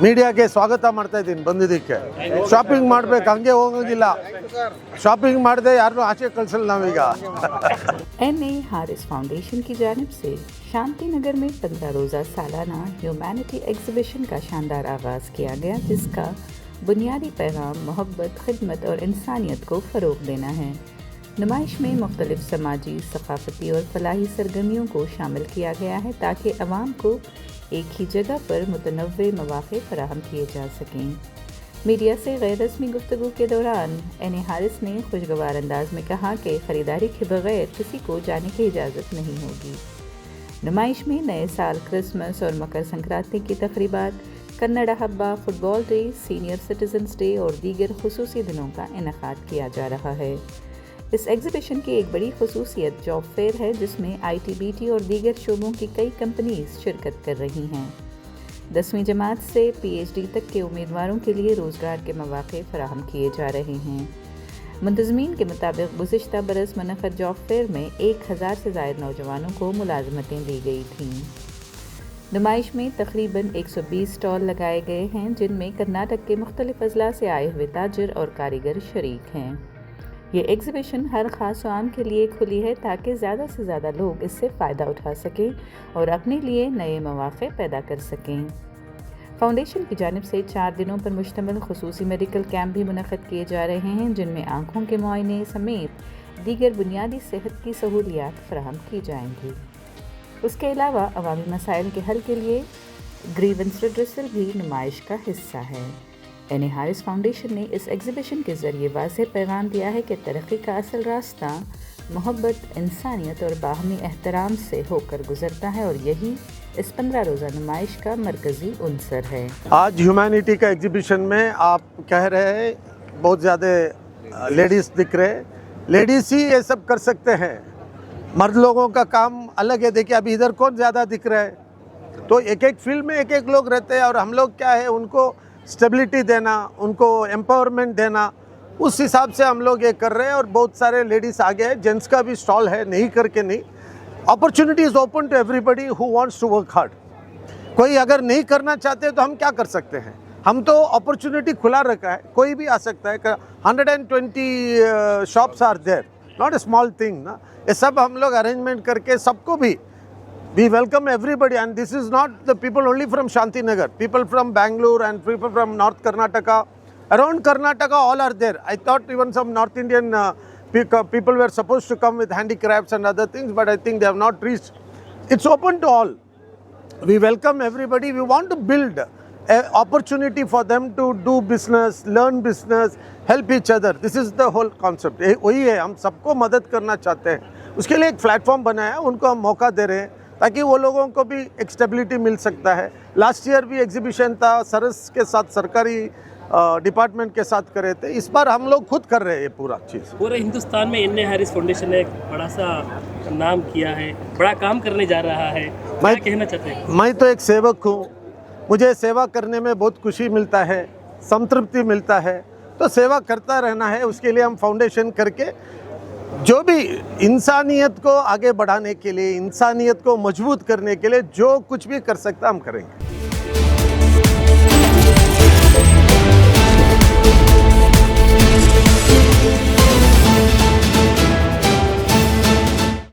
ಮೀಡಿಯಾಗೆ ಸ್ವಾಗತ ಮಾಡ್ತಾ ಇದ್ದೀನಿ ಬಂದಿದ್ದಕ್ಕೆ. ಶಾಪಿಂಗ್ ಮಾಡಬೇಕು, ಹಂಗೆ ಹೋಗೋಂಗಿಲ್ಲ. ಶಾಪಿಂಗ್ ಮಾಡದೆ ಯಾರನ್ನೂ ಆಚೆ ಕಳಿಸಲ್ಲ ನಾವೀಗ. NA हारिस फाउंडेशन की जानिब से शांति नगर में 15 रोज़ा सालाना ह्यूमैनिटी एग्जीबिशन का शानदार आगाज़ किया गया, जिसका बुनियादी पैगाम मोहब्बत, खिदमत और इंसानियत को फ़रोग़ देना है। नुमाइश में मुख्तलिफ समाजी, सकाफ़ती और फलाही सरगर्मियों को शामिल किया गया है ताकि अवाम को एक ही जगह पर मुतनव्वे मौक़े फ़राहम किए जा सकें। मीडिया से गैर रस्मी गुफ्तगू के दौरान NA हारिस ने खुशगवार अंदाज में कहा कि ख़रीदारी के बगैर किसी को जाने की इजाज़त नहीं होगी। नुमाइश में नए साल, क्रिसमस और मकर संक्रांति की तक़रीबात, Kannada Habba, football day, senior citizens day और दीगर खुसूसी दिनों का इनेकाद किया जा रहा है। इस एग्ज़िबिशन की एक बड़ी खुसूसियत जॉब फेयर है, जिसमें ITBT और दीगर शोबों की कई कंपनीज शिरकत कर रही हैं। 10वीं जमात से PhD तक के उम्मीदवारों के लिए रोज़गार के मौक़े फ़राहम किए जा रहे हैं। मुंतज़मीन के मुताबिक गुज़िश्ता बरस मुनक़्क़द जॉब फेयर में 1000 से ज़ायद नौजवानों को मुलाज़मतें दी गई थीं। नुमाइश में तकरीबन 120 स्टॉल लगाए गए हैं, जिनमें कर्नाटक के मुख्तलिफ़ अज़ला से आए हुए ताजिर और कारीगर शरीक हैं। ये एग्ज़िबिशन हर ख़ास आम के लिए खुली है ताकि ज़्यादा से ज़्यादा लोग इससे फ़ायदा उठा सकें और अपने लिए नए मौक़े पैदा कर सकें। फाउंडेशन की जानिब से 4 दिनों पर मुश्तमिल खुसूसी मेडिकल कैंप भी मुनक़्क़द किए जा रहे हैं, जिनमें आँखों के मुआयने समेत दीगर बुनियादी सेहत की सहूलियात फ़राहम की जाएंगी। उसके अलावा अवामी मसाइल के हल के लिए ग्रीवेंस रिड्रेसल भी नुमाइश का हिस्सा है। NA हारिस फाउंडेशन ने इस एग्ज़िबिशन के ज़रिए वाज़ेह पैगाम दिया है कि तरक्की का असल रास्ता मोहब्बत, इंसानियत और बाहमी एहतराम से होकर गुज़रता है और यही इस 15 रोज़ा नुमाइश का मरकज़ी उनसर है। आज ह्यूमैनिटी का एग्जीबिशन में आप कह रहे हैं बहुत ज़्यादा लेडीज़ दिख रहे हैं। लेडीज़ ही ये सब कर सकते हैं, मर्द लोगों का काम अलग है। देखिए अभी इधर कौन ज़्यादा दिख रहा है, तो एक एक फील्ड में एक एक लोग रहते हैं और हम लोग क्या है उनको स्टेबिलिटी देना, उनको एम्पावरमेंट देना, उस हिसाब से हम लोग ये कर रहे हैं। और बहुत सारे लेडीज़ आगे हैं, जेंट्स का भी स्टॉल है, नहीं करके नहीं। Opportunity is open to everybody who wants to work hard. कोई अगर नहीं करना चाहते तो हम क्या कर सकते हैं, हम तो अपॉर्चुनिटी खुला रखा है, कोई भी आ सकता है। 120 shops are there, not a small thing ना। ये सब हम लोग अरेंजमेंट करके सबको भी we welcome everybody, and this is not the people only from Shanti Nagar, people from Bangalore and people from North Karnataka, around Karnataka, all are there. I thought even some North Indian people were supposed to come with handicrafts and other things, but I think they have not reached. It's open to all. We welcome everybody. We want to build an opportunity for them to do business, learn business, help each other. This is the whole concept. वही है, हम सबको मदद करना चाहते हैं, उसके लिए एक प्लेटफॉर्म बनाया है, उनको हम मौका दे रहे हैं ताकि वो लोगों को भी एक स्टेबिलिटी मिल सकता है। लास्ट ईयर भी एग्जीबिशन था, सरस के साथ सरकारी डिपार्टमेंट के साथ करे थे, इस बार हम लोग खुद कर रहे हैं ये पूरा चीज़। पूरे हिंदुस्तान में NA हारिस फाउंडेशन ने एक बड़ा सा नाम किया है, बड़ा काम करने जा रहा है, क्या कहना चाहते हैं? मैं तो एक सेवक हूँ, मुझे सेवा करने में बहुत खुशी मिलता है, संतृप्ति मिलता है, तो सेवा करता रहना है। उसके लिए हम फाउंडेशन करके जो भी इंसानियत को आगे बढ़ाने के लिए, इंसानियत को मजबूत करने के लिए जो कुछ भी कर सकता हम करेंगे।